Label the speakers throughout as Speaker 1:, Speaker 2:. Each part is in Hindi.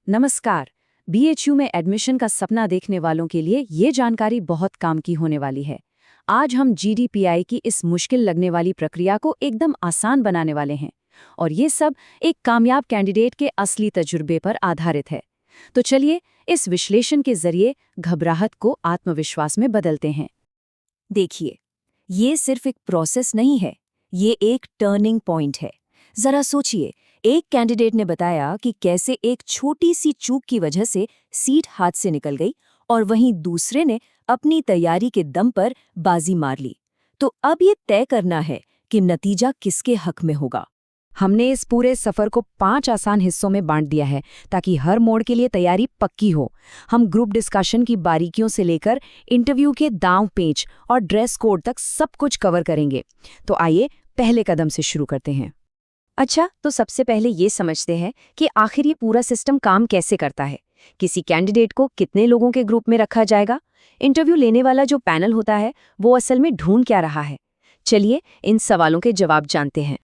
Speaker 1: नमस्कार। बीएचयू में एडमिशन का सपना देखने वालों के लिए ये जानकारी बहुत काम की होने वाली है। आज हम जीडीपीआई की इस मुश्किल लगने वाली प्रक्रिया को एकदम आसान बनाने वाले हैं और ये सब एक कामयाब कैंडिडेट के असली तजुर्बे पर आधारित है। तो चलिए इस विश्लेषण के जरिए घबराहट को आत्मविश्वास में बदलते हैं।
Speaker 2: देखिए, ये सिर्फ एक प्रोसेस नहीं है, ये एक टर्निंग पॉइंट है। जरा सोचिए, एक कैंडिडेट ने बताया कि कैसे एक छोटी सी चूक की वजह से सीट हाथ से निकल गई और वहीं दूसरे ने अपनी तैयारी के दम पर बाजी मार ली। तो अब ये तय करना है कि नतीजा किसके हक में होगा।
Speaker 1: हमने इस पूरे सफर को 5 आसान हिस्सों में बांट दिया है ताकि हर मोड़ के लिए तैयारी पक्की हो। हम ग्रुप डिस्कशन की बारीकियों से लेकर इंटरव्यू के दांव पेच और ड्रेस कोड तक सब कुछ कवर करेंगे। तो आइए पहले कदम से शुरू करते हैं।
Speaker 2: अच्छा, तो सबसे पहले ये समझते हैं कि आखिर ये पूरा सिस्टम काम कैसे करता है। किसी कैंडिडेट को कितने लोगों के ग्रुप में रखा जाएगा? इंटरव्यू लेने वाला जो पैनल होता है वो असल में ढूंढ क्या रहा है? चलिए इन सवालों के जवाब जानते हैं।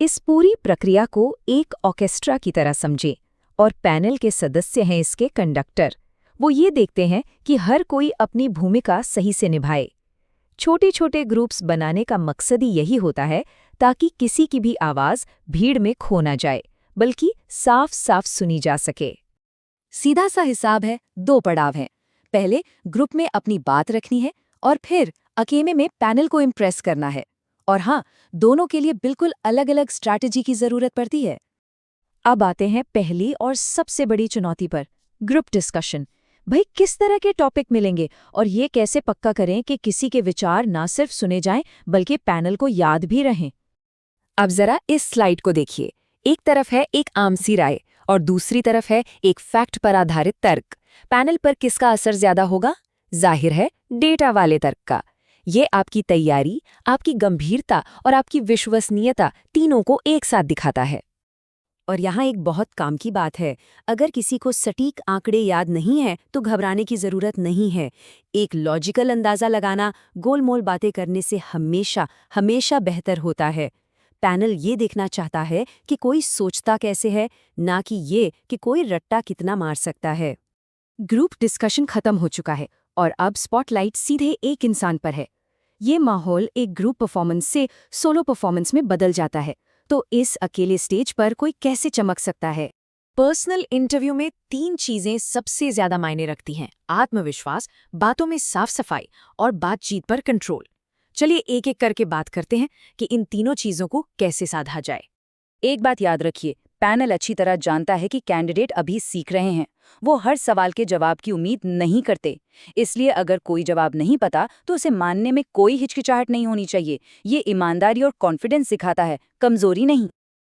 Speaker 2: इस पूरी प्रक्रिया को एक ऑर्केस्ट्रा की तरह समझें और पैनल के सदस्य हैं इसके कंडक्टर। वो ये देखते हैं कि हर कोई अपनी भूमिका सही से निभाए। छोटे छोटे ग्रुप्स बनाने का मकसद ही यही होता है ताकि किसी की भी आवाज़ भीड़ में खो ना जाए, बल्कि साफ साफ सुनी जा सके। सीधा सा हिसाब है, 2 पड़ाव हैं। पहले ग्रुप में अपनी बात रखनी है और फिर अकेले में पैनल को इम्प्रेस करना है। और हाँ, दोनों के लिए बिल्कुल अलग अलग स्ट्रैटेजी की जरूरत पड़ती है। अब आते हैं पहली और सबसे बड़ी चुनौती पर, ग्रुप डिस्कशन। भाई, किस तरह के टॉपिक मिलेंगे और ये कैसे पक्का करें कि किसी के विचार ना सिर्फ सुने जाएं बल्कि पैनल को याद भी रहें। अब जरा इस स्लाइड को देखिए। एक तरफ है एक आम सी राय और दूसरी तरफ है एक फैक्ट पर आधारित तर्क। पैनल पर किसका असर ज्यादा होगा? जाहिर है डेटा वाले तर्क का। ये आपकी तैयारी, आपकी गंभीरता और आपकी विश्वसनीयता तीनों को एक साथ दिखाता है। और यहाँ एक बहुत काम की बात है, अगर किसी को सटीक आंकड़े याद नहीं है तो घबराने की जरूरत नहीं है। एक लॉजिकल अंदाजा लगाना गोलमोल बातें करने से हमेशा हमेशा बेहतर होता है। पैनल ये देखना चाहता है कि कोई सोचता कैसे है, ना कि ये कि कोई रट्टा कितना मार सकता है। ग्रुप डिस्कशन खत्म हो चुका है और अब स्पॉटलाइट सीधे एक इंसान पर है। ये माहौल एक ग्रुप परफॉर्मेंस से सोलो परफॉर्मेंस में बदल जाता है। तो इस अकेले स्टेज पर कोई कैसे चमक सकता है? पर्सनल इंटरव्यू में 3 चीजें सबसे ज्यादा मायने रखती हैं: आत्मविश्वास, बातों में साफ सफाई और बातचीत पर कंट्रोल। चलिए एक एक करके बात करते हैं कि इन तीनों चीजों को कैसे साधा जाए। एक बात याद रखिए, पैनल अच्छी तरह जानता है कि कैंडिडेट अभी सीख रहे हैं। वो हर सवाल के जवाब की उम्मीद नहीं करते। इसलिए अगर कोई जवाब नहीं पता तो उसे मानने में कोई हिचकिचाहट नहीं होनी चाहिए। ये ईमानदारी और कॉन्फिडेंस सिखाता है, कमजोरी नहीं।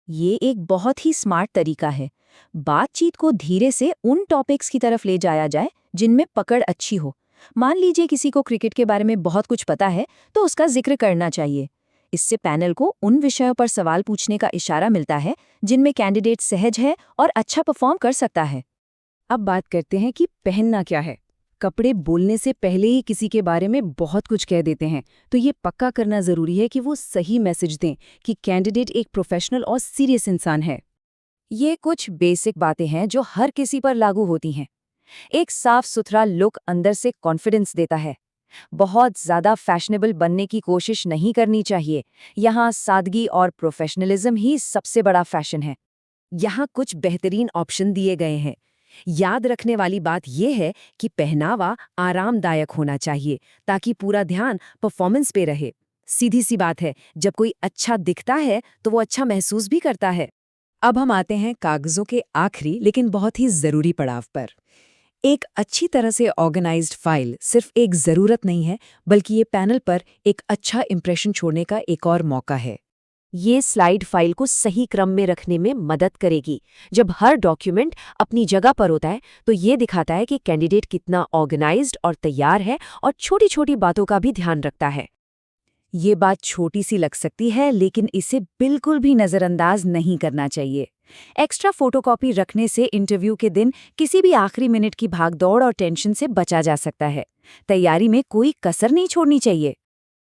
Speaker 2: ये एक बहुत ही स्मार्ट तरीका है। बातचीत को धीरे से उन टॉपिक्स की तरफ ले जाया जाए जिनमें पकड़ अच्छी हो। मान लीजिए किसी को क्रिकेट के बारे में बहुत कुछ पता है तो उसका जिक्र करना चाहिए। इससे पैनल को उन विषयों पर सवाल पूछने का इशारा मिलता है जिनमें कैंडिडेट सहज है और अच्छा परफॉर्म कर सकता है। अब बात करते हैं कि पहनना क्या है। कपड़े बोलने से पहले ही किसी के बारे में बहुत कुछ कह देते हैं, तो ये पक्का करना जरूरी है कि वो सही मैसेज दें कि कैंडिडेट एक प्रोफेशनल और सीरियस इंसान है। ये कुछ बेसिक बातें हैं जो हर किसी पर लागू होती हैं। एक साफ सुथरा लुक अंदर से कॉन्फिडेंस देता है। बहुत ज्यादा फैशनेबल बनने की कोशिश नहीं करनी चाहिए। यहाँ सादगी और प्रोफेशनलिज्म ही सबसे बड़ा फैशन है। यहाँ कुछ बेहतरीन ऑप्शन दिए गए हैं। याद रखने वाली बात यह है कि पहनावा आरामदायक होना चाहिए ताकि पूरा ध्यान परफॉर्मेंस पे रहे। सीधी सी बात है, जब कोई अच्छा दिखता है तो वो अच्छा महसूस भी करता है। अब हम आते हैं कागजों के आखिरी लेकिन बहुत ही जरूरी पड़ाव पर। एक अच्छी तरह से ऑर्गेनाइज्ड फाइल सिर्फ एक ज़रूरत नहीं है, बल्कि ये पैनल पर एक अच्छा इंप्रेशन छोड़ने का एक और मौका है। ये स्लाइड फाइल को सही क्रम में रखने में मदद करेगी। जब हर डॉक्यूमेंट अपनी जगह पर होता है तो ये दिखाता है कि कैंडिडेट कितना ऑर्गेनाइज्ड और तैयार है और छोटी छोटी बातों का भी ध्यान रखता है। ये बात छोटी सी लग सकती है, लेकिन इसे बिल्कुल भी नज़रअंदाज नहीं करना चाहिए। एक्स्ट्रा फोटोकॉपी रखने से इंटरव्यू के दिन किसी भी आखिरी मिनट की भागदौड़ और टेंशन से बचा जा सकता है। तैयारी में कोई कसर नहीं छोड़नी चाहिए।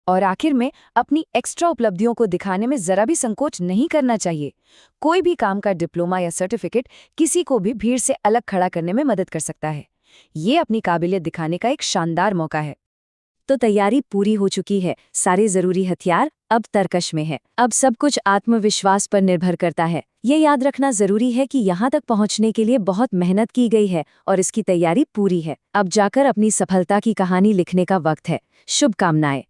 Speaker 1: और आखिर में अपनी एक्स्ट्रा उपलब्धियों को दिखाने में जरा भी संकोच नहीं करना चाहिए। कोई भी काम का डिप्लोमा या सर्टिफिकेट किसी को भी भीड़ से अलग खड़ा करने में मदद कर सकता है। ये अपनी काबिलियत दिखाने का एक शानदार मौका है। तो तैयारी पूरी हो चुकी है, सारे जरूरी हथियार अब तरकश में है। अब सब कुछ आत्मविश्वास पर निर्भर करता है। ये याद रखना जरूरी है कि यहाँ तक पहुँचने के लिए बहुत मेहनत की गई है और इसकी तैयारी पूरी है। अब जाकर अपनी सफलता की कहानी लिखने का वक्त है। शुभकामनाएं।